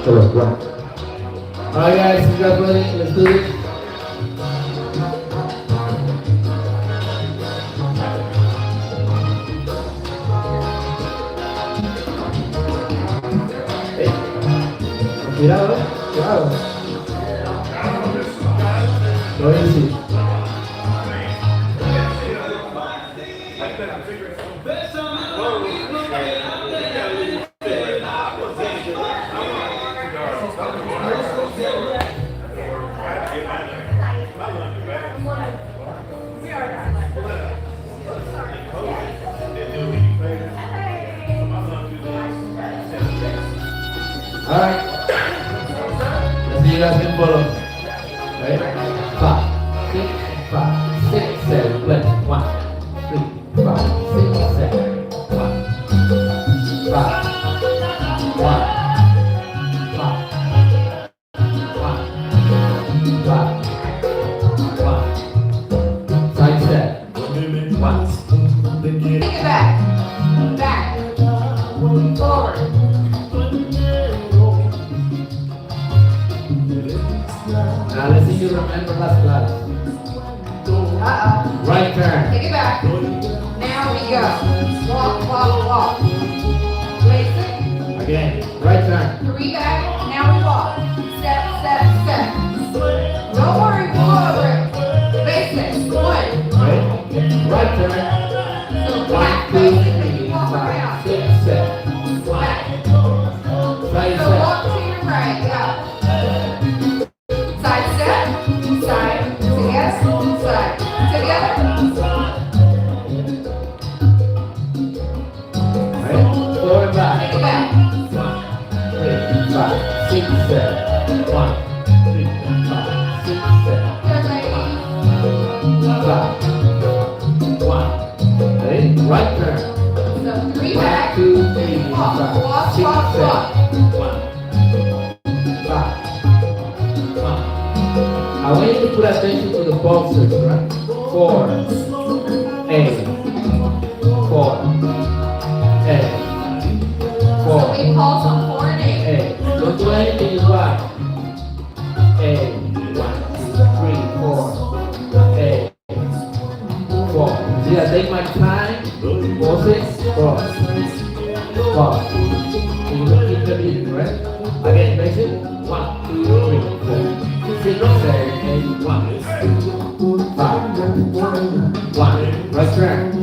Solo one. Alright guys, you guys ready? Let's do this. Cuidado, cuidado. Lo easy. All right. Let's see you guys can follow. Right? 5, 6, 5, 6, 7, 1, 3, 5, 6, 7, 1, 5, 1, 5, 1, 5, 1. Side step. 1. Take it back. Back. Forward. Now let's see you remember last class. Right turn. Take it back. Now we go. Walk, walk, walk. Wait. Again. Right turn. 3 back. Now we walk. Step, step, step. Don't worry, pull over it. Basics. 1. Right. Right turn. So 1, back, 2, basic, 3, then you walk 5, around. 6, 7. Back. Side So step. walk to your right. Yeah. Side step. Side. Together. Side. Together. Right. Forward back. Take it back. 3, 5, 6, 7. 1, 3, 5, 6, 7. Good, lady. 5, 1. Ready? Right turn. So 3 1, back. 2, 3, 5, 6, 7. 1, 5, 1. I want you to put attention to the pulses, right? 4, 8, 4, 8, 4. So we pulse on 4 and 8. 8. Don't do anything is right. 8, 1, 2, 3, 4, 8, 4. See, I take my time. Pause it. Pause. Pause. You will keep the beat, right? Again, basic. 1, 2, 3, 4, 6, 7, 8, 1, 5, 1. Right turn. So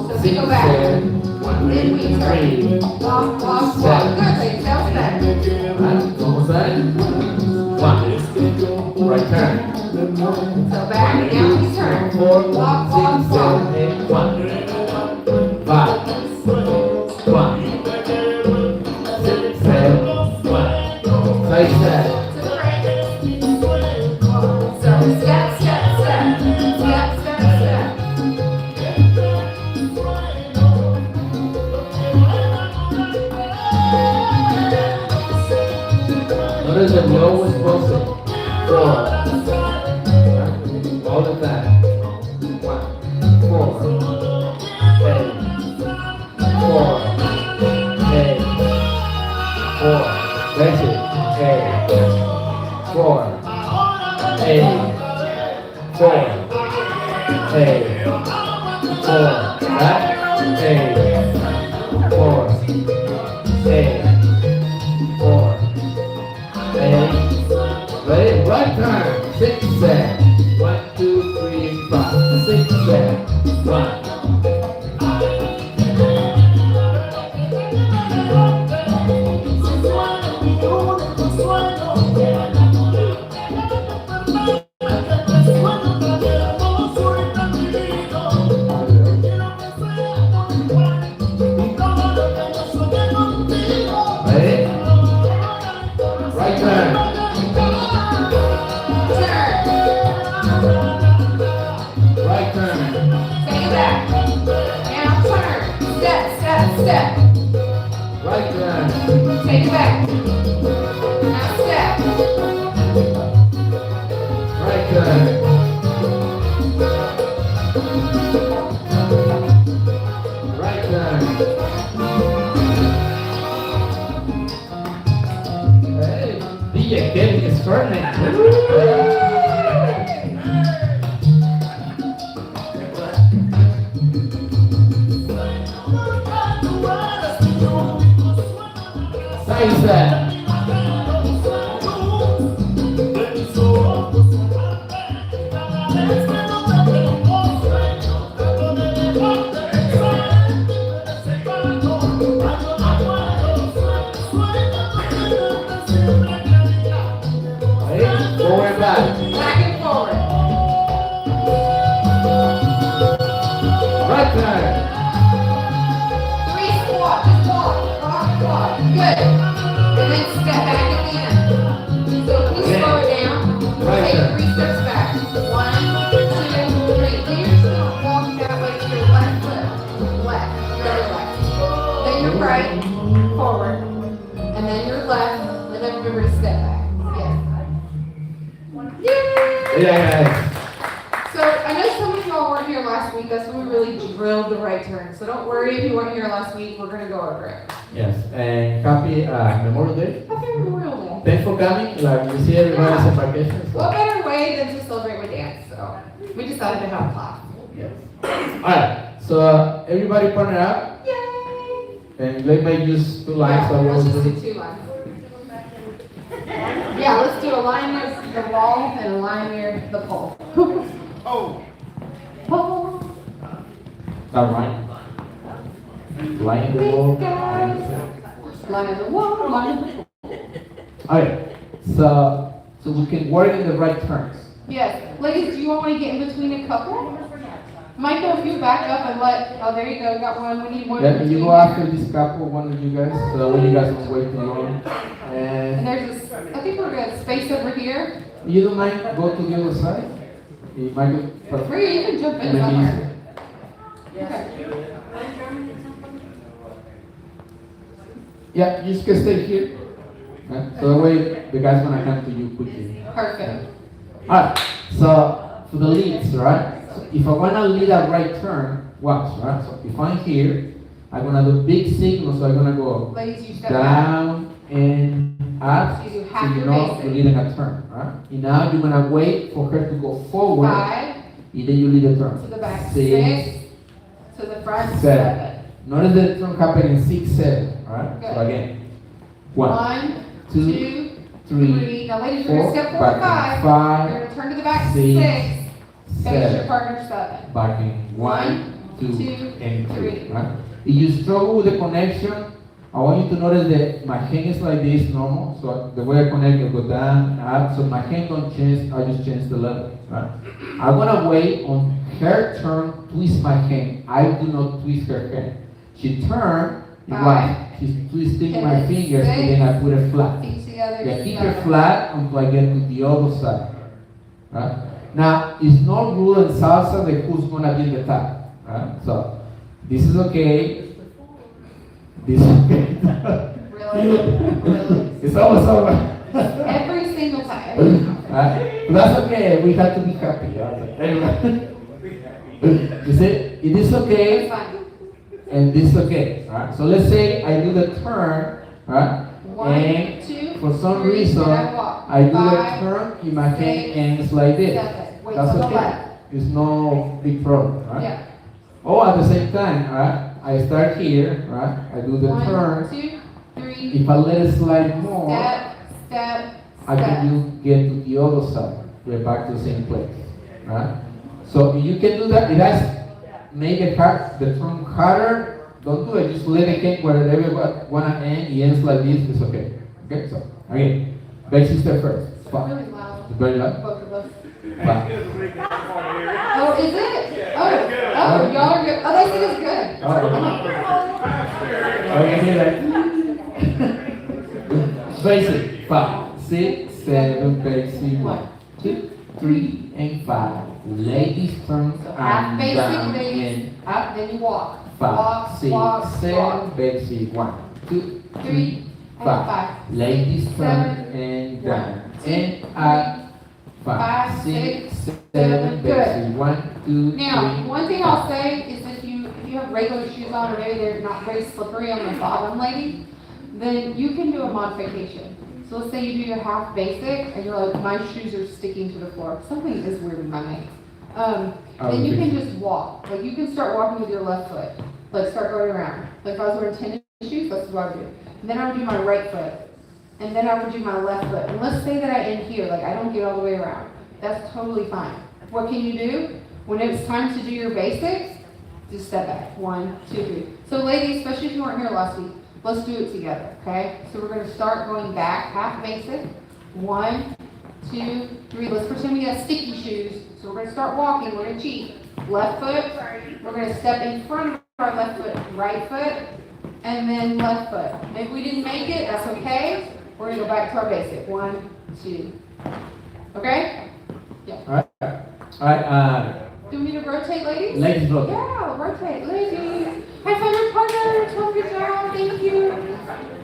we 6, go back. 7, 1, Then we 3. walk, walk, walk. Good, lady. Bounce back. Right? Almost right? 1. Right turn. So back, now we turn. 4, Walk, 6, walk, 7, walk. 8, 1. 5, 1. 6, 7, 1. Side step. To the right. So step, step, step. Step, step, step. Notice that we always pulse it. 4. All the time. 1, 4, 8, 4, 8, 4. That's it. 8, 4, 8, 4, 8, 4. Right? 8, 4, 8, 4, 8. Ready? Right turn. 6, 7. 1, 2, 3, 5. 6, 7. 1. Ready? Right turn. Right turn. Take it back. Now turn. Step, step, step. Right turn. Take it back. Now step. Right turn. Right turn. Hey. Nice. Ready? Forward, back. Back and forward. Right turn. 3 squat. Just walk. Walk, walk. Good. And then step back at the end. So if you slow it down, Right take there. 3 steps back. 1, 2, 3. Then you're just gonna walk that way to your left foot. Left. Your other left. Then your right. Forward. And then your left. And then remember to step back. Yes. Yay! Yeah. So I know some of y'all weren't here last week. That's when we really drilled the right turn. So don't worry if you weren't here last week. We're gonna go over it. Yes. And happy Memorial Day. Happy Memorial Day. Thanks for coming. Like we see everybody's on vacation. What So. better way than to celebrate with dance? So we decided to have a class. Yes. Alright. So everybody partner up. Yay! And let me use 2 lines. So Let's we'll just do. do 2 lines. Yeah, let's do a line near the wall and a line near the pole. Oh. Pole. All right. Line in the wall. Line in the wall. Line in the pole. Alright. So we can work in the right turns. Yes. Ladies, do you want me to get in between a couple? Michael, if you back up and oh, there you go, got one. We need one. Yeah, in you between go here. after this couple, one of you guys. So when you guys can wait to go. And And there's this, I think we're gonna space over here. you don't mind go to the other side? You might go. Where you can jump in Maybe- somewhere. Okay. Yeah, you just can stay here. Okay? So that way the guy's gonna come to you quickly. Perfect. Alright, so for the leads, right? So if I wanna lead a right turn, watch, right? So if I'm here, I'm gonna do big signal, so I'm gonna go Ladies, you step back. down and up, So you do so half you your know basic. you're leading a turn, right? And now you're gonna wait for her to go forward, 5 and then you lead a turn. to the back. 6, 6 to the front. 7. 7. Notice the turn happening 6, 7, alright? So Good. again, 1, 1, 2, 2, 3, 3. Now, ladies, you're 4, gonna step forward back 5. 5, You're gonna turn to the back 6, 6. Face your 7. partner 7. Backing 1, 2, 2, and 3. 3. Right? If you struggle with the connection, I want you to notice that my hand is like this normal. So the way I connect, I go down, up. So my hand don't change. I just change the level. Right? I'm gonna wait on her turn, twist my hand. I do not twist her hand. She turn, right? She's twisting my Okay, fingers, and 6. then I put it flat. Feet together. Yeah, keep 7. it flat until I get to the other side. Right? Now, it's no rule in salsa that who's gonna be in the top. Right? So, this is okay. This is okay. Really? Really? It's almost over. Every single time. Right? But that's okay. We have to be happy. Right? Anyway. You see, it is That's okay, fine. and this is okay. Right? So let's say I do the turn, right? 1, And 2, for some 3, reason, and walk. I do the 5, turn in my hand 6, ends like this. 7. Wait That's till the okay. left. It's no big problem, right? Yeah. Oh, at the same time, right? I start here, right? I do the 1, turn. 2, 3. If I let it slide more, Step, step, I step. can get to the other side. We're back to the same place, right? So if you can do that, it has make it hard, the turn harder. Don't do it. Just let it hang wherever wanna end. It ends like this. It's okay. Okay. So again, basic step first. Really 5. loud. It's very loud. Both of us. 5. Oh, is it? Oh, y'all are good. Oh, they think it's good. Okay, here that. Basic. 5, 6, 7, basic. 1, 2, 3, and 5. Ladies turn So half and basic, down ladies. and Up, then you walk. 5, Walk, 6, walk, 7, walk. basic. 1, 2, 3, 3, and 5. 5. Ladies turn 7, and 1, down 2, and up. 5, 5, 6, 6, 7, good. basic. 1, 2, 3. Now, one thing I'll say is if you have regular shoes on or maybe they're not very slippery on the bottom, lady, then you can do a modification. So let's say you do your half basic and you're like, my shoes are sticking to the floor. Something is weird with my legs. Then you can just walk. Like you can start walking with your left foot. Like start going around. Like if I was wearing tennis shoes, that's what I would do. then I would do my right foot, and then I would do my left foot. And let's say that I end here, like I don't get all the way around. That's totally fine. What can you do? When it's time to do your basics, just step back. 1, 2, 3. So ladies, especially if you weren't here last week, let's do it together, okay? So we're gonna start going back, half basic. 1, 2, 3. Let's pretend we have sticky shoes. So we're gonna start walking, we're gonna cheat. Left foot, we're gonna step in front of our left foot, right foot, and then left foot. If we didn't make it, that's okay. We're gonna go back to our basic. 1, 2. Okay? Yeah. Alright, Do we need to rotate, ladies? ladies rotate. Yeah, rotate, ladies. High five your partner. Tell them good job. Thank you.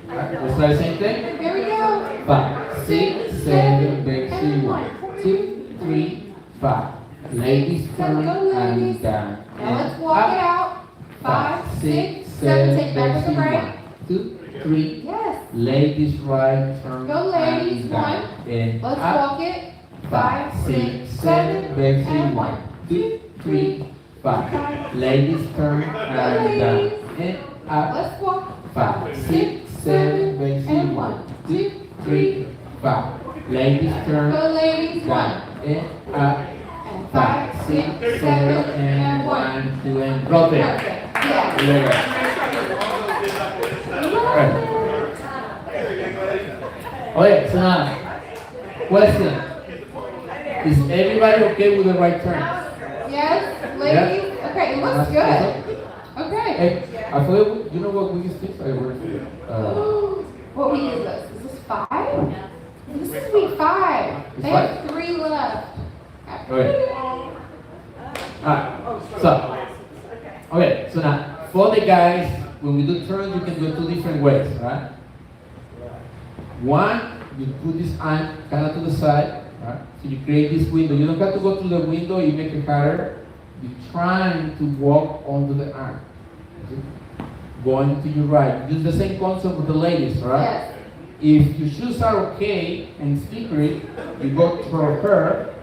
Let's try the same thing. There we go. 5, 6, 7, basic. 1, 2, 3, 5. Ladies turn and down. Now let's walk it out. 5, 6, 7. Take back with a break. 2, 3. Yes. Ladies right turn. Go, ladies. and down. 1. And Let's up. walk it. 5, 6, 7, basic. and 1, 2, 3, 5. Ladies turn and down. And up. Let's walk. 5, 6, 7, basic. and 1, 2, 3, 5. Ladies turn Go, ladies. 1. down. And up. And 5, 6, 7, and 1, 2, and rotate. Perfect. Yeah. There you go. Alright. Okay, so now, question. Is everybody okay with the right turns? Yes, ladies? Okay, it looks good. Okay. Hey, I forgot, you know what we used to do? What week is this? Is this 5? This is week 5. They have 3 left. Okay. Alright, so now, for the guys, when we do turns, you can do it 2 different ways, right? One, you put this arm kind of to the side, right? So you create this window. You don't have to go through the window, you make it harder. You're trying to walk onto the arm. Okay? Going to your right. Use the same concept with the ladies, right? Yes. If your shoes are okay and slippery, you go toward her,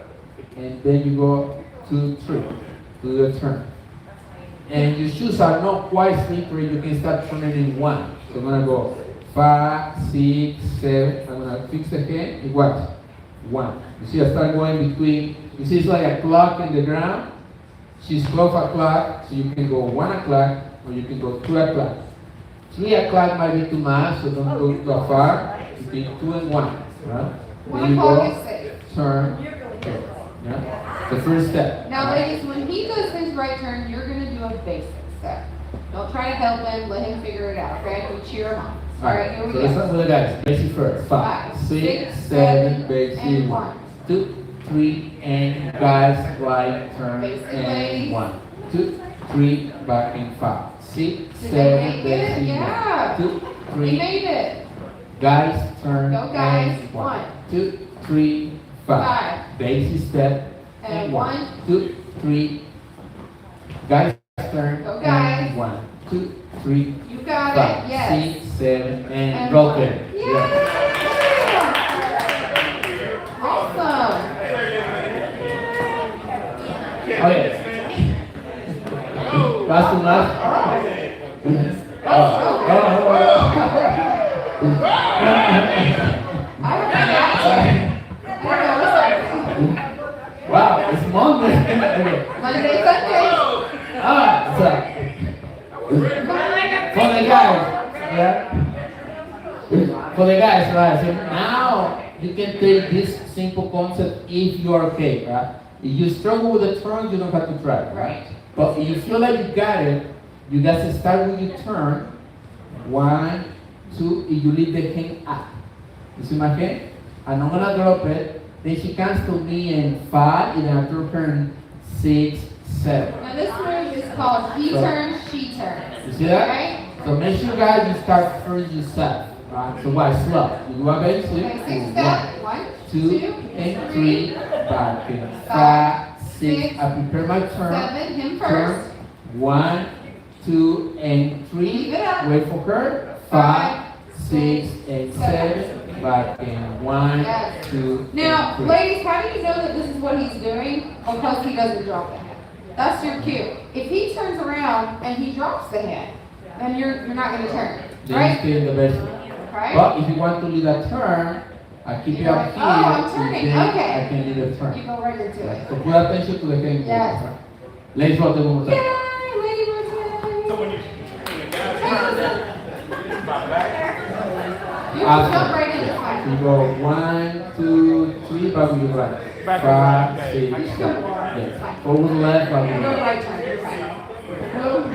and then you go 2, 3, to the turn. And your shoes are not quite slippery, you can start turning in 1. So I'm gonna go 5, 6, 7. I'm gonna fix the hand. It was 1. You see, I start going between. You see, it's like a clock in the ground. She's 12 o'clock, so you can go 1 o'clock, or you can go 2 o'clock. 3 o'clock might be too much, so don't go too far. Between 2 and 1, right? Then you go, turn. Yeah. The first step. Now, ladies, when he does his right turn, you're going to do a basic step. Don't try to help him. Let him figure it out, okay? We cheer him on. All right, here we so go. let's start with the guys. Basic first. 5, 6, 7, basic. and 1, 2, 3, and guys, right turn. Basic, And ladies. 1, 2, 3, back in 5, 6, Did 7, they make it? basic. Yeah. 1, 2, We 3. made it. Guys, turn. Go, guys. And 1, 2, 3, 5. Basic step. And 1, 2, 3. Guys, turn. Go, guys. And 1, 2, 3. You got 5, it. Yes. 6, 7, and And rotate. 1. Yeah. Awesome. Okay. Last one, last. Wow, it's Monday. Monday, Sunday. So for the guys, yeah. For the guys, right? So now you can take this simple concept if you are okay, right? If you struggle with the turn, you don't have to try, right? But if you feel like you got it, you got to start with your turn. 1, 2, and you leave the hand up. You see my hand? And I'm gonna drop it. Then she comes to me in 5, and I drop her in 6, 7. Now this move is called he turns, she turns. You see that? Okay? So make sure, guys, you start first yourself. Right? So why slow? You do a basic. Basic step. 1, 2, 2, and 3. Back in 5, 6. I prepare my turn. 7, him Turn. first. 1, 2, and 3. Leave it up. Wait for her. 5, 6, and 7. Back in 1, Yes. 2, Now, and 3. ladies, how do you know that this is what he's doing? Because he doesn't drop the hand. That's your cue. If he turns around and he drops the hand, then you're not going to turn, Then right? stay in the basic. Okay. But if you want to lead a turn, I keep you up here. I'm turning, and then okay. I can lead a turn. You go right into it. So pay attention to the game. Yes. Let's rotate one more Yay, time. lady rotate. You can jump right in, it's fine. You go 1, 2, 3, back with your right. 5, 6, 7. Yes. Forward left, back with Go your right. right turn, you're fine. Move.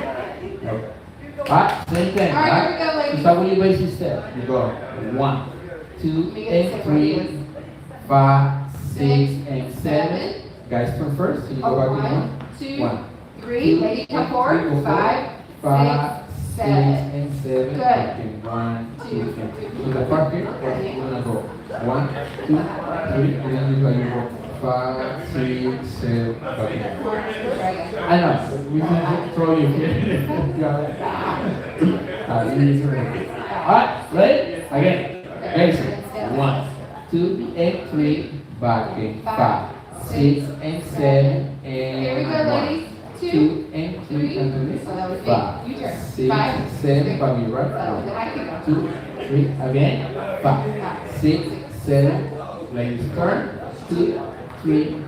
Alright, same thing. Alright, here we go, ladies. To start with your basic step, you go 1, 2, and 3, 5, 6, and 7. Guys, turn first. So you go back to 1, 2, 3. Lady, come forward. 5, 6, 7. and 7. Good. Okay, 1, 2, 3. So the part here, we're gonna go 1, 2, 3, and then you go 5, 6, 7. Okay. I know. We can throw you here. Alright, ready? Again. Basic. 1, 2, and 3. Back in 5, 6, and 7, and Here we go, 1. ladies. 2 and 3 and 3. So that was 5, me. You turn. 6, 5, 7. Back in right. 2, 3. Again. 5, 6, 7. Ladies turn. 2, 3.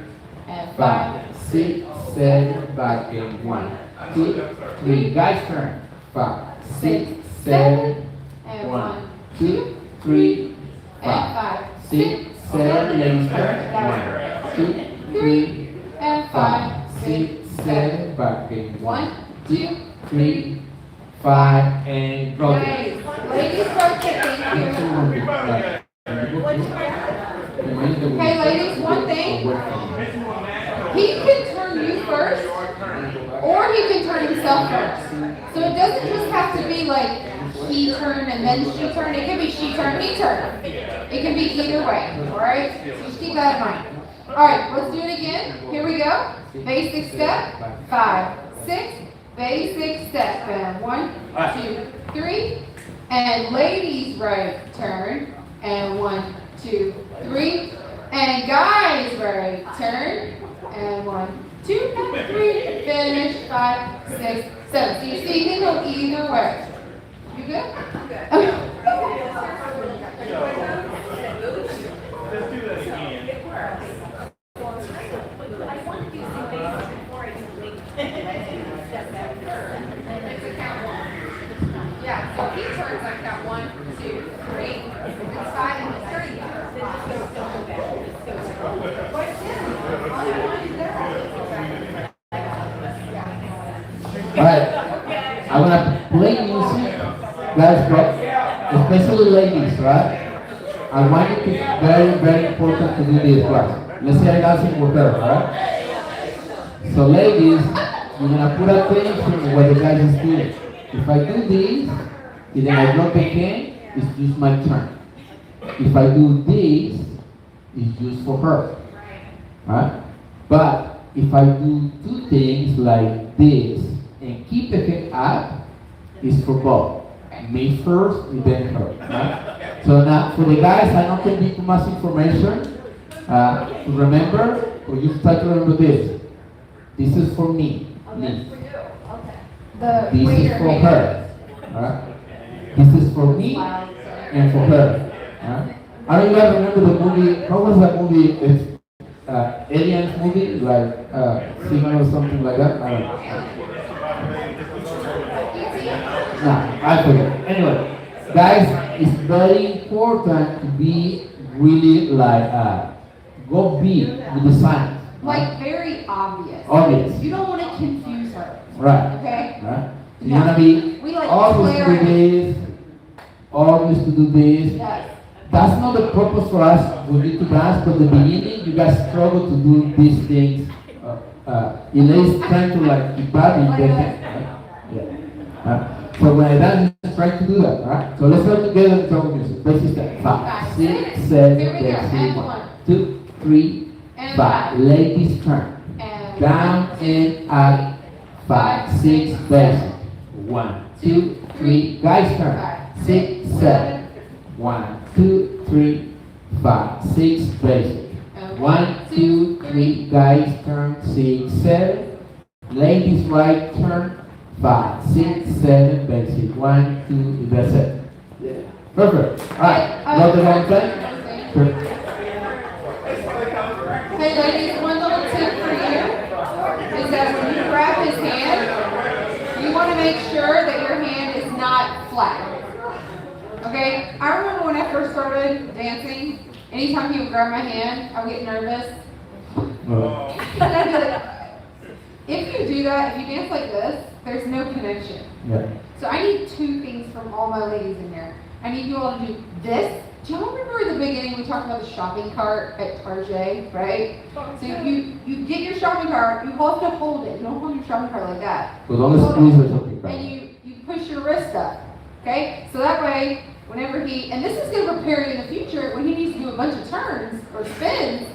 And 5, 6, 7. Back in 1, 2, 3. Guys turn. 5, 6, 7. and 1, 2, 3, and 5, 5, 6, 7. Ladies turn. 1, 2, 3, and 5, 6, 7. Back in 1, 2, 3, 5, and rotate. Nice. Ladies rotate, thank you. Hey ladies, one thing. He can turn you first, or he can turn himself first. So it doesn't just have to be like he turn and then she turn. It can be she turn, he turn. It can be either way, alright? So just keep that in mind. Alright, let's do it again. Here we go. Basic step, 5, 6, basic step. And 1, 2, 3. And ladies right turn. And 1, 2, 3. And guys right turn. And 1, 2, 3. Finish. 5, 6, 7. So you see you can go either way. You good? Okay. Let's do that again. Yeah, so he turns like that 1, 2, 3. It's 5 and it's 30. Alright, I'm gonna play music, guys, but especially ladies, right? I want you to, very, very important to do this, right? Let's say I'm dancing with her, right? So ladies, you're gonna put attention to what the guy is doing. If I do this, and then I drop again, it's just my turn. If I do this, it's just for her, right? But if I do two things like this, and keep the head up, it's for both. Me first, and then her, right? So now, for the guys, I don't can be too much information to remember, but you start to remember this. This is for me. Me. This is for her. Right? This is for me and for her. Right? I don't even remember the movie. What was that movie? It's Aliens movie, like Signal or something like that. I don't know. Nah, I forget. Anyway, guys, it's very important to be really like go big with the signs. Like very obvious. Obvious. You don't want to confuse her. Right. Okay? Right. So you wanna be We like always to do this, always to do this. Yes. That's not the purpose for us. We need to dance from the beginning. You guys struggle to do these things. Elaine's trying to like keep back in there. Right? Yeah. So when I dance, just try to do that. Right? So let's go together and talk music. Basic step. 5, 6, 7, Here we go. 8, And 1, 1, 2, 3, and 5. Ladies turn. and Down and up. 5, 6, basic. 1, 2, 3. Guys turn. 6, 7. 1, 2, 3, 5, 6, basic. 1, 2, 3. Guys turn. 6, 7. Ladies right turn. 5, 6, 7, basic. 1, 2, that's it. Perfect. Alright, got the one thing? Sure. Hey ladies, one little tip for you is that when you grab his hand, you want to make sure that your hand is not flat. Okay? I remember when I first started dancing, anytime he would grab my hand, I would get nervous. And I'd be like, if you do that, if you dance like this, there's no connection. Yeah. So I need two things from all my ladies in here. I need you all to do this. Do y'all remember in the beginning we talked about the shopping cart at Target, right? So you get your shopping cart, you have to hold it. You don't hold your shopping cart like that. So don't squeeze or something. And you push your wrist up, okay? So that way, whenever and this is going to prepare you in the future when he needs to do a bunch of turns or spins,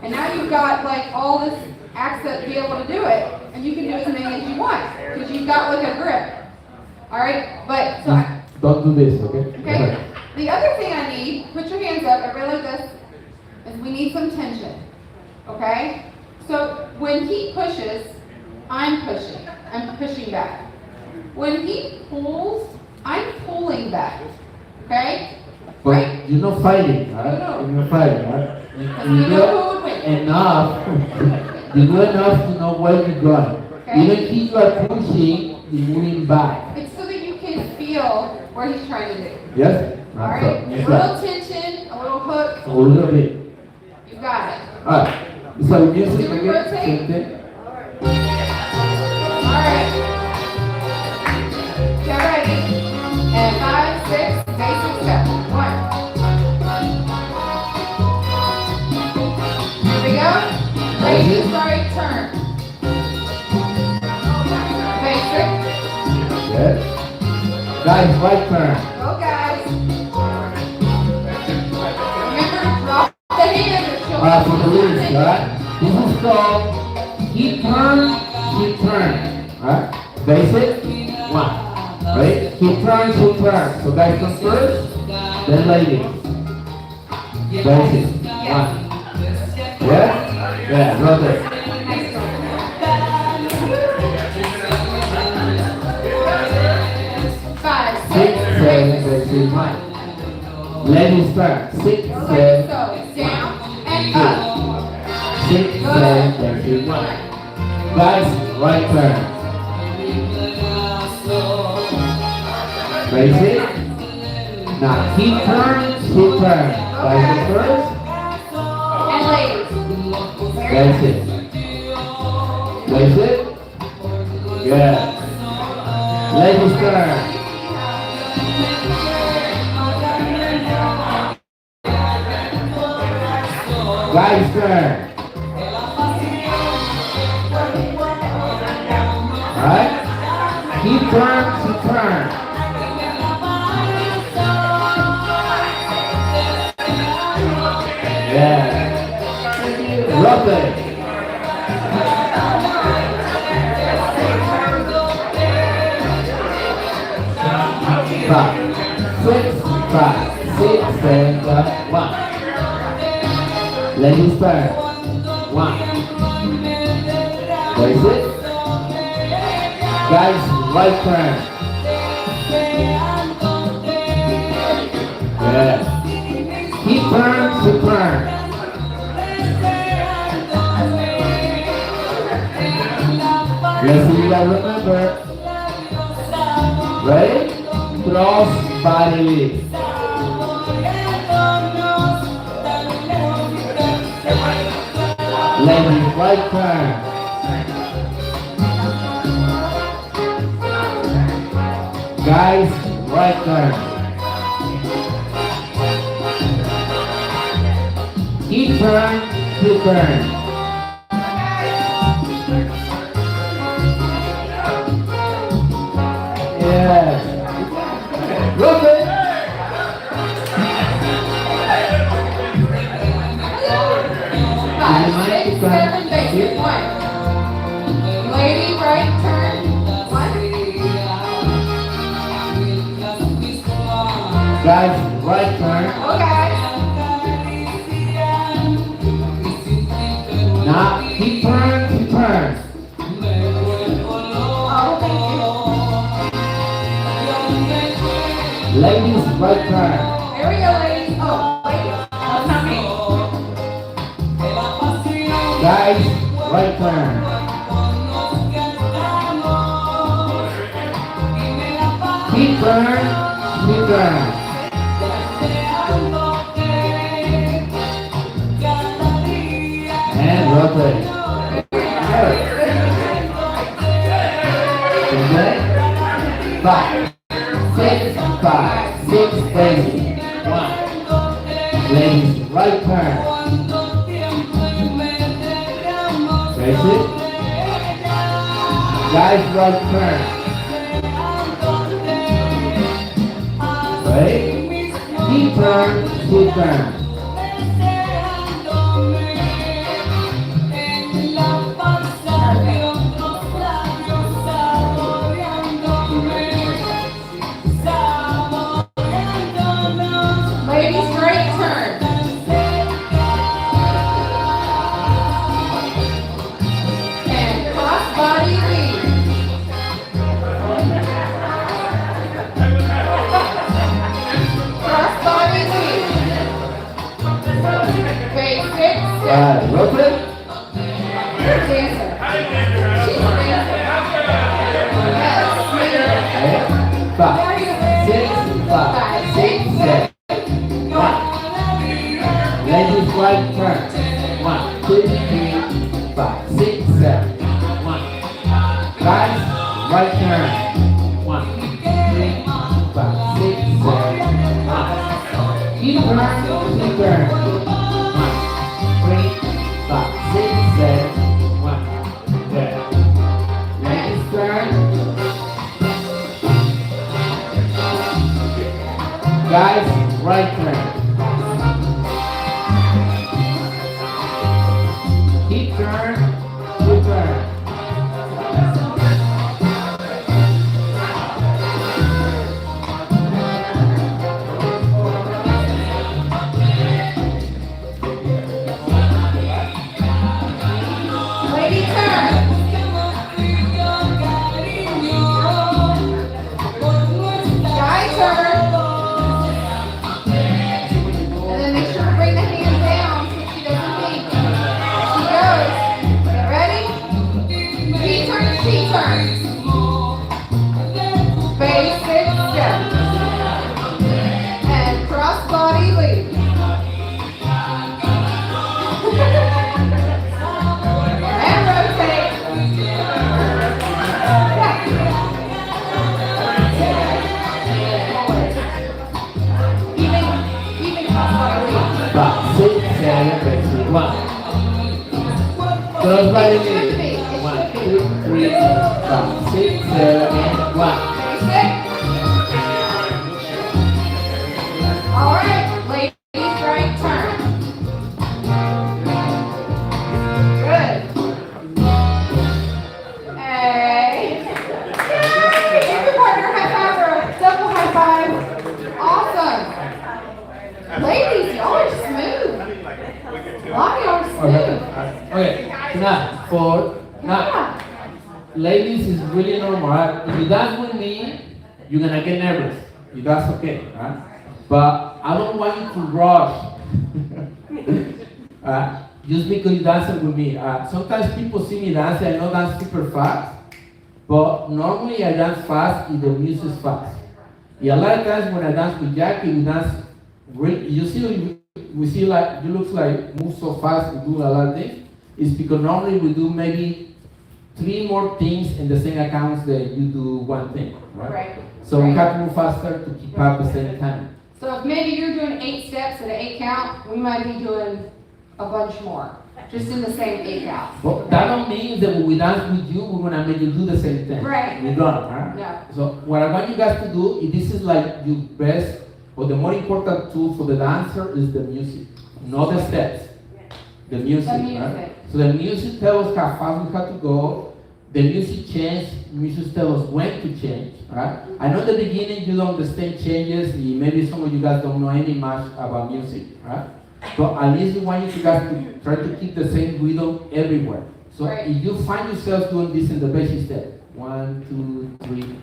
and now you've got like all this access to be able to do it, and you can do as many as you want, because you've got like a grip. All right, but so don't do this, okay? Okay. The other thing I need, put your hands up, everybody like this, is we need some tension. Okay? So when he pushes, I'm pushing. I'm pushing back. When he pulls, I'm pulling back. Okay? But Right? you're not fighting, right? No. You're not fighting, right? Because You you do know who would win. enough. You do enough to know where you're going. Okay. Even if you are pushing, you're moving back. It's so that you can feel what he's trying to do. Yes? All right? A Yes, little tension, a little hook. a little bit. You got it. Alright. So music Do we again. rotate? Same thing. All right. Get ready. And 5, 6, basic step. 1. Here we go. Ladies, right turn. Basic. Yes. Guys, right turn. Go, guys. Remember, drop the hand or she'll Alright, for the ladies, alright? This is called keep turn, alright? Basic, 1. Right? Keep turn. So guys come first, then ladies. Basic, 1. Yeah? Yeah, rotate. Five, 6, 6, 7, basic, 1. Ladies turn. 6, 7, Okay, so down and up. 6, 7, basic, 1. Guys, right turn. Basic. Now keep turn. Guys go first. And ladies. Very That's good. it. That's it. Yeah. Ladies turn. Guys turn. Alright? Keep turn. Yeah. Rotate. 5, 6, 7, 1. Ladies turn. 1. Raise it. Guys, right turn. Yeah. Keep turn. Yes, you gotta remember. Ready? Cross body lift. Ladies, right turn. Guys, right turn. Keep turn. Yes. Rotate. Five, 6, 7, basic. 1. Lady, right turn. 1. Guys, right turn. Go, guys. Now, keep turn. Oh, thank you. Ladies, right turn. Here we go, ladies. Oh, ladies. That's not me. Guys, right turn. Keep turn, keep turn. And rotate. Good. Okay. 5, 6, 5, 6, ladies. 1. Ladies, right turn. Face it. Guys, right turn. Right. Keep turn, keep turn. Ladies, straight turn. And cross body lead. Cross body lead. Basic. Rotate. Dancer. She's a dancer. Yes, Okay. 5, 6, 5, 6, 7. 1. Ladies, right turn. 1, 2, 3, 5, 6, 7. 1. Guys, right turn. 1, 3, 5, 6, 7. 1. Keep turn, keep turn. 1, 3, 5, 6, 7. 1. Good. Ladies, turn. Guys, right turn. Keep turn, keep turn. lady turn. Guy turn. And then make sure to bring the hand down so she doesn't leak. She goes. Get ready? He turns, she turns. Basic step. And cross body lead. And rotate. Even cross body lead. 5, 6, 7, 1. Close by the knee. 1, 2, 3, 5, 6, 7, and 1. Basic. All right, ladies, right turn. Good. Hey. Give your partner a high five or a double high five. Awesome. Ladies, y'all are smooth. A lot of y'all are smooth. Okay, now, now, Yeah. ladies, is really normal, right? If you dance with me, you're gonna get nervous. That's okay, right? But I don't want you to rush. Just because you dance with me. Sometimes people see me dance, I know dance super fast, but normally I dance fast if the music is fast. Yeah, a lot of times when I dance with Jacqui, we dance. You see, we see like you look like move so fast, we do a lot of things. It's because normally we do maybe 3 more things in the same accounts that you do one thing, right? Right. So we have to move faster to keep up at the same time. So if maybe you're doing 8 steps at an 8 count, we might be doing a bunch more, just in the same 8 count. But that don't mean that when we dance with you, we're gonna make you do the same thing. Right. We don't, right? No. So what I want you guys to do, is this is like your best, or the more important tool for the dancer is the music, not the steps. The music, The music. right? So the music tells us how fast we have to go. The music changes, music tells us when to change, right? I know at the beginning you don't understand changes, maybe some of you guys don't know any much about music, right? But at least we want you guys to try to keep the same rhythm everywhere. So Right. if you find yourself doing this in the basic step, 1, 2, 3,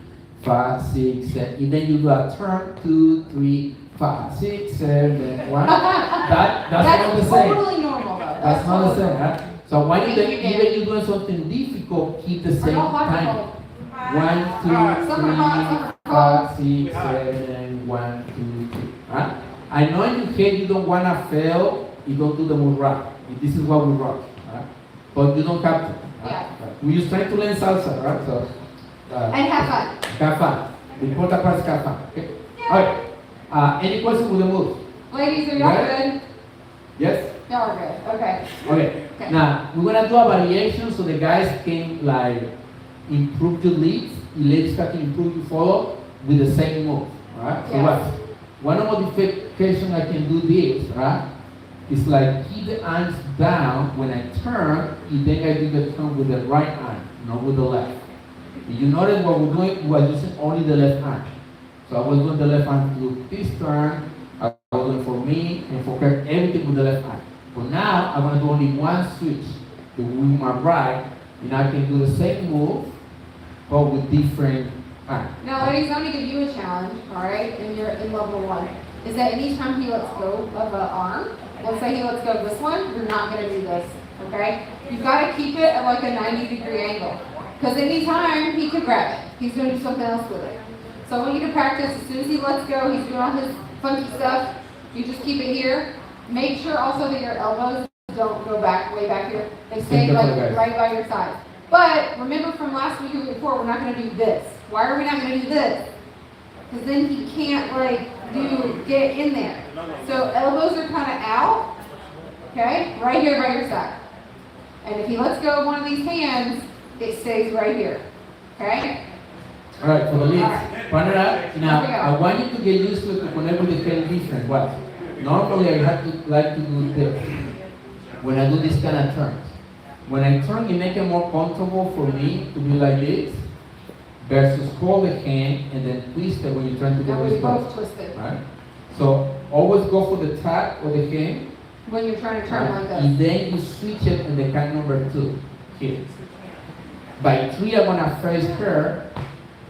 5, 6, 7. And then you do a turn, 2, 3, 5, 6, 7, 1. That's not the same. Totally normal though. That's not the same, right? So when you Thank you, even Dan. you're doing something difficult, keep the Or same not hot time. cold. 1, 2, Some are hot, some 3, are 5, 6, 7, 1, 2, 3. Right? I know in your head you don't want to fail, you don't do the move rock. This is what we rock. Right? But you don't have to. Right? Yeah. We just try to learn salsa, right? So, And have fun. have fun. The important part is have fun. Okay? Alright. Any questions with the move? Ladies, are y'all Right? good? Yes? Y'all are good. Okay. Okay. Okay. Now we're gonna do a variation so the guys can like improve your leads. The ladies can improve your follow with the same move. Alright? So Yes. what? One modification I can do this, right? It's like keep the arms down when I turn, and then I do the turn with the right arm, not with the left. If you notice what we're doing, we're using only the left arm. So I was doing the left arm to do this turn, I was doing for me and for her, everything with the left arm. But now I'm gonna do only one switch, the with my right, and I can do the same move, but with different arms. Now, ladies, I'm gonna give you a challenge, all right, and you're in level 1. Is that anytime he lets go of an arm, let's say he lets go of this one, you're not gonna do this, okay? You've gotta keep it at like a 90-degree angle. Because anytime he could grab it, he's gonna do something else with it. So I want you to practice, as soon as he lets go, he's doing all his funky stuff, you just keep it here. Make sure also that your elbows don't go back, way back here. They stay like right by your side. But remember from last week or week before, we're not gonna do this. Why are we not gonna do this? Because then he can't like get in there. So elbows are kind of out, okay? Right here by your side. And if he lets go of one of these hands, it stays right here, okay? Alright, for the leads. Alright. Partner up. Now, Here we go. I want you to get used to it to connect with the head different. What? Normally, I have to like to do this when I do this kind of turns. When I turn, it makes it more comfortable for me to be like this versus hold the hand and then twist it when you're trying to go And we this way. both twisted. Right? So always go for the tap of the hand. When you're trying to turn Right? like And this. then you switch it in the count number 2 here. By 3, I'm gonna face her.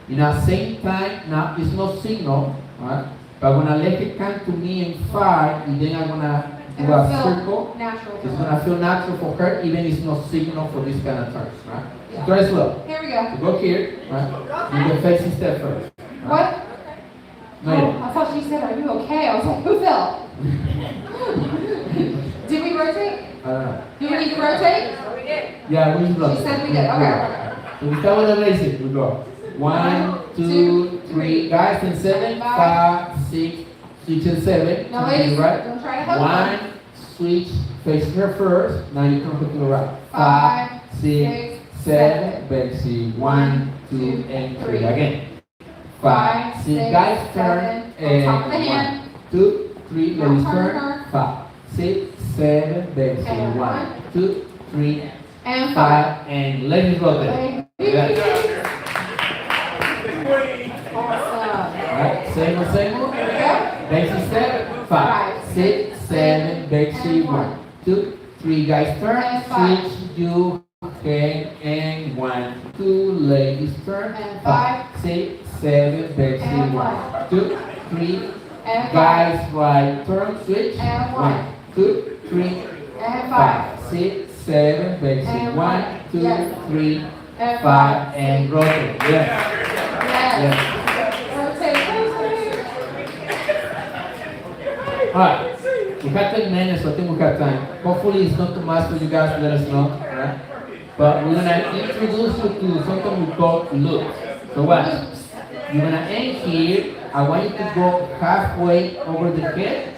In the same time, now it's no signal, right? But when I let it come to me in 5, and then I'm gonna do It'll a feel circle. natural. It's gonna feel natural for her, even if it's no signal for this kind of turns, right? Yeah. Try slow. Here we go. So go here, right? You can face this step first. Right? What? No, Oh, I thought she said, are you okay? I was like, who fell? Did we rotate? I don't know. Do we need to rotate? Yeah, we should She said we did, okay. So we start with the basic, we go. 1, 2, 3, guys, and 7, 5, 6, switch and 7. Now ladies, right? don't try to help 1, switch, face her first, now you turn her to the right. 5, 6, 7, Betsy, 1, 2, and 3, again. 5, 6, guys, turn, On top of the and hand. 1, 2, 3, Now ladies, turn turn, her. 5, 6, 7, Betsy, And 1, 2, 3, And 5, and ladies rotate. Awesome. Alright, same move. Here we go. Betsy step, 5, 6, 7, Betsy, 1, 2, 3, guys turn, And 5. switch, you, okay, and 1, 2, ladies turn, And 5, 6, 7, Betsy, And 1, 2, 3, And 5. guys right turn, switch, And 1, 2, 3, And 5. 5, 6, 7, Betsy, And 1, 2, yes. 3, And 5, and rotate, yes, Yes. yes. Rotate, rotate. Alright, we got 10 minutes, so I think we got time. Hopefully it's not too much for you guys to let us know, right? But we're gonna introduce you to something we call loops. So what? You're gonna end here. I want you to go halfway over the head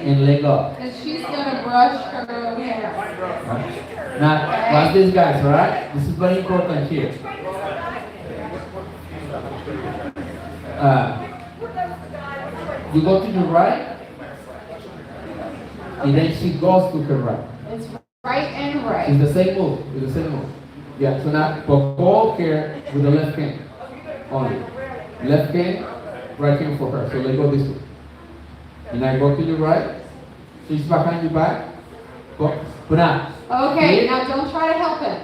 and let go. And she's gonna brush her hair. Right? Now, watch these guys, alright? This is very important here. You go to the right, and then she goes to her right. It's right and right. It's the same move. It's the same move. Yeah, so now, but hold here with the left hand only. Left hand, right hand for her. So let go this way. And I go to the right. She's behind your back. Go. But now. Okay, here. now don't try to help him.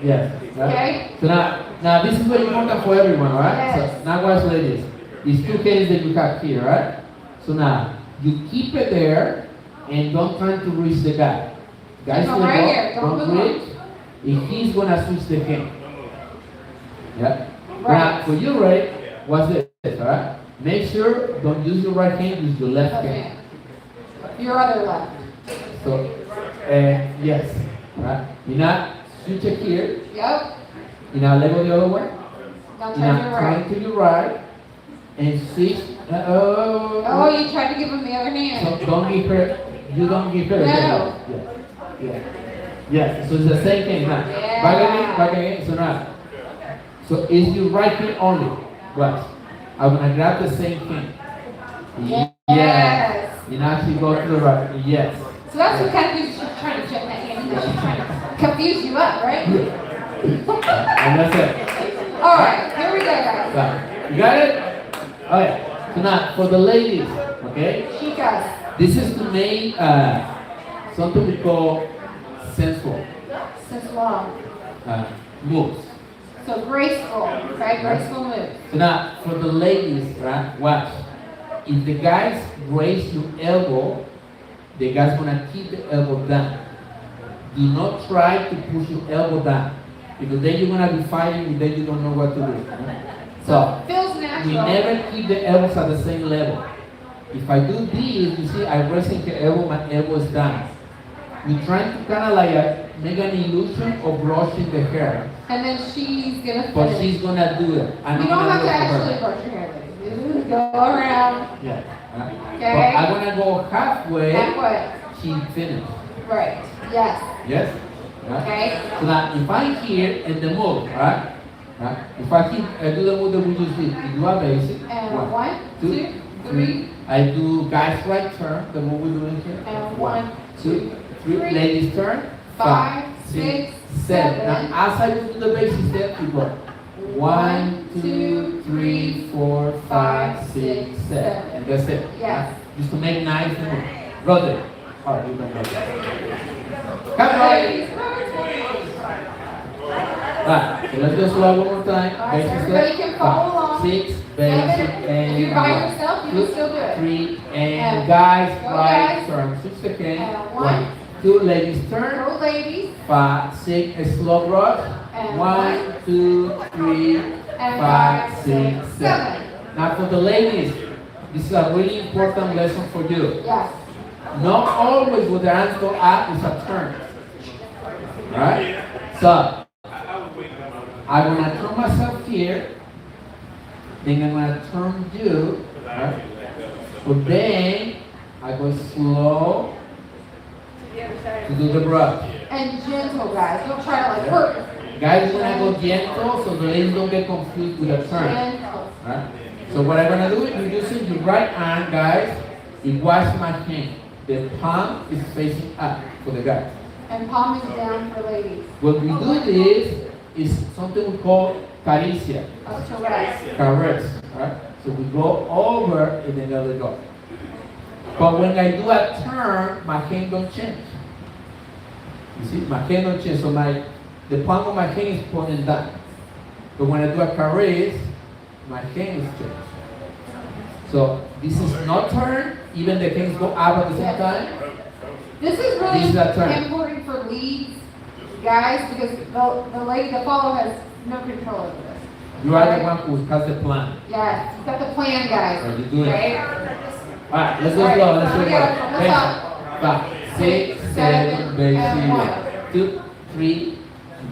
Yes. Right? Okay. So now, Now this is very important for everyone, right? Yes. So now watch ladies. These two hands that you have here, right? So now you keep it there and don't try to reach the guy. Guys, Come right here. Don't don't move reach. If he's gonna switch the hand. Yeah. Right. Now for you, right? What's this? Alright? Make sure don't use your right hand, use your left Okay. hand. Your other left. So yes. Right? You now switch it here. Yep. You now let go the other way. Now You turn now your right. turn to your right and switch. Oh, you tried to give him the other hand. So don't give her. You don't give her. No. Yeah. Yes. So it's the same thing now. Yeah. Back again. So now. So it's your right hand only. But I'm gonna grab the same thing. Yes. Yes. You now actually go to the right. Yes. So that's what kind of she's trying to check that hand, and then she's trying to confuse you up, right? And that's it. All right, here we go, guys. Right. You got it? Okay. So now for the ladies, okay? Chicas. This is to make something we call sensual Sensual. moves. So graceful, right? Graceful moves. So now for the ladies, right? Watch. If the guys raise your elbow, the guy's gonna keep the elbow down. Do not try to push your elbow down, because then you're gonna be fighting and then you don't know what to do. So Feels we natural. never keep the elbows at the same level. If I do this, you see, I'm raising the elbow, my elbow is down. We're trying to kind of like make an illusion of brushing the hair, And then she's gonna but finish. she's gonna do it. I'm You not don't gonna have do to it for actually her. brush your hair, ladies. You just go around. Yeah. Okay. But I'm gonna go halfway. Halfway. She finished. Right. Yes. Yes. Right? Okay. So now, if I'm here in the move, right? If I keep, I do the move that we just did. You do a basic. And one, two, three. I do guys right turn, the move we're doing here. And one, two, three. three, Ladies turn. 5, 6, 7. Now, as I do the basic step, you go 1, 2, 3, 4, 5, 6, 7. And that's it. Yes. Just to make nice and move. Brother. All right, you can make it. Come on. Ladies. Right, so let's just slow one more time. All right, so Basic everybody step. can follow along. 6, basic, 7. and If you're by 1, yourself, you can still do it. 3, and And guys, go right guys. turn. 6 again. And 1, 2, ladies turn. Go, ladies. 5, 6, a slow brush. And 1, 2, 3, And 5, 6, 7. 7. Now for the ladies, this is a really important lesson for you. Yes. Not always when the hands go up is a turn. Right? So, I'm gonna turn myself here, then I'm gonna turn you, right? But then I go slow to do the brush. And gentle, guys. Don't try to like hurt. Guys, when I go gentle, so the ladies don't get confused with the turn. Gentle. Right? So what I'm gonna do is you're using your right arm, guys, and watch my hand. The palm is facing up for the guys. And palm is down for ladies. When we do this, is something we call caricia, Up to rest. caress, right? So we go over and then let it go. But when I do a turn, my hand don't change. You see, my hand don't change. So the palm of my hand is pointing down. But when I do a caress, my hand is changed. So this is not turn, even the hands go up at the same time. This is really This is a turn. important for leads, guys, because the lady, the follow has no control over this. You are the one who has the plan. Yes, you've got the plan, guys. Are you doing it? Right? Alright, let's go All right, slow, let's so go we slow. got from the top. 5, 6, 7, 8, 2, 3.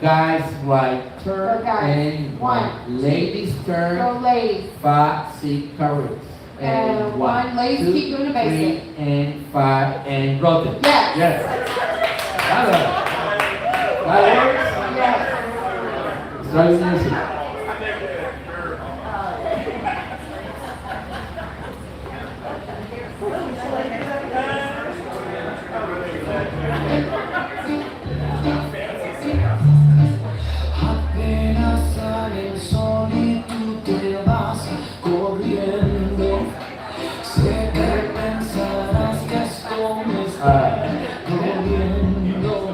Guys, right turn Go, guys. and One. Ladies turn. Go, ladies. 5, 6, caress. And 1. Ladies, two, keep doing the basic. 3, and 5, and rotate. Yes. Yes. That works. Yes. It's very easy. Apenas sale el sol y tú te vas corriendo. Sé que pensarás que esto me está doliendo.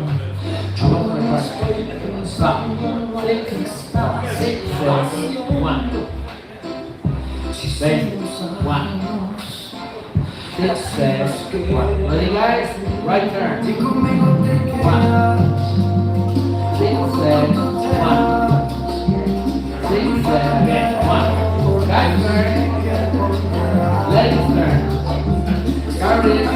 Yo no estoy pensando en lo que está says one. Basic, one. Six says one. Ready guys? Right turn. One. Six says one. Six says again. One. Guys turn. Ladies turn. Carry it.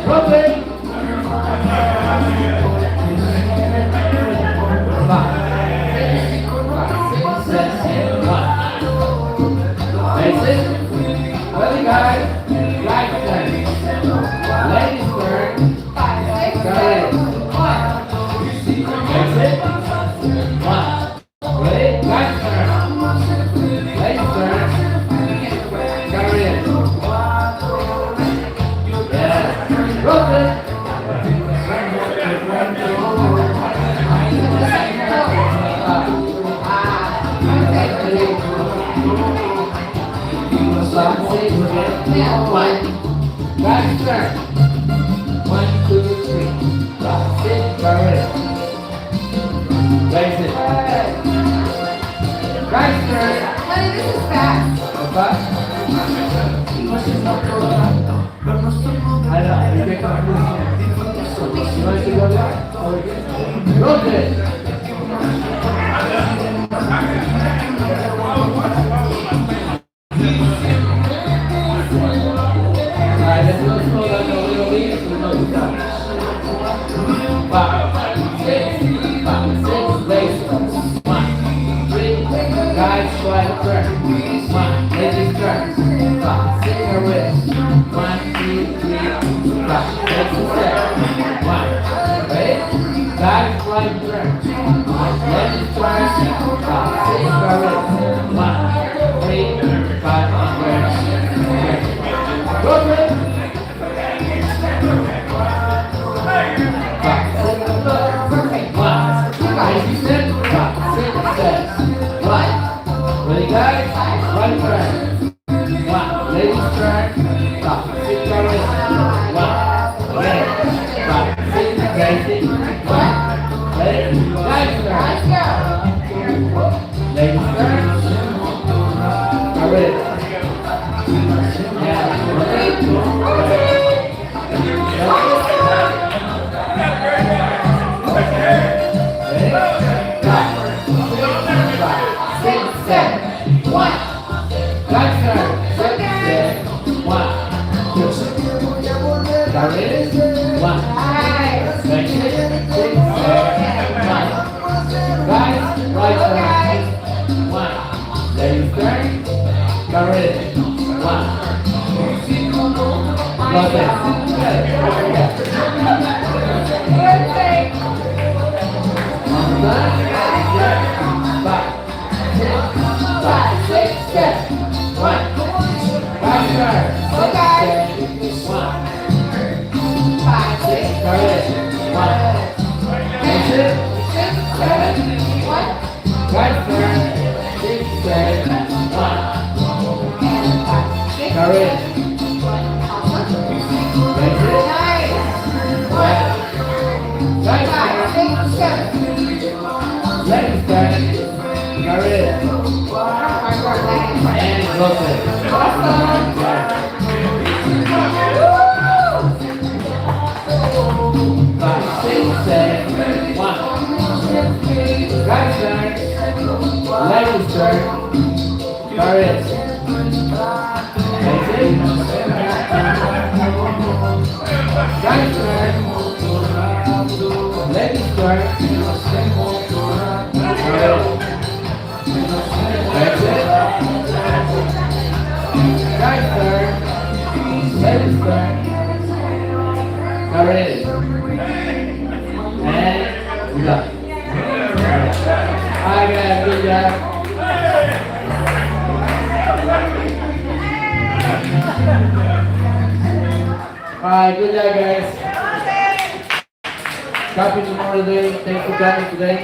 Rotate. Five. Six says one. Basic. Ready guys? Right turn. Ladies turn. Carry it. Basic. One. Ready? Guys turn. Ladies turn. Carry it. Yeah. Rotate. One. Guys turn. 1, 2, 3. Sit. Carry it. Raise it. Guys turn. Honey, this is fast. Fast. I know. You get confused. You want to go there? Rotate. Alright, let's go slow down a little bit so we know you got it. 5, 6, 5, 6, legs. 1, 3, guys, right turn. 1, ladies turn. 5, 6, her wrist. 1, 2, 3, 5, 6, 7. 1, ready? Guys, right turn. Ladies turn. 5, 6, her wrist. 1, 3, 5, ready. Rotate. 5, 6, 1. Ladies turn. 5, 6, 7. 1. Ready guys? Right turn. 1. Ladies turn. 5, 6, her wrist. 1. Ready. 5, 6, basic. 1. Ready? Guys turn. Ladies turn. Her wrist. Yeah. Rotate. Alright, good job guys. Happy Memorial Day. Thanks for coming today.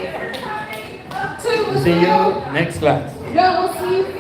See you next class. No, we'll see you Friday.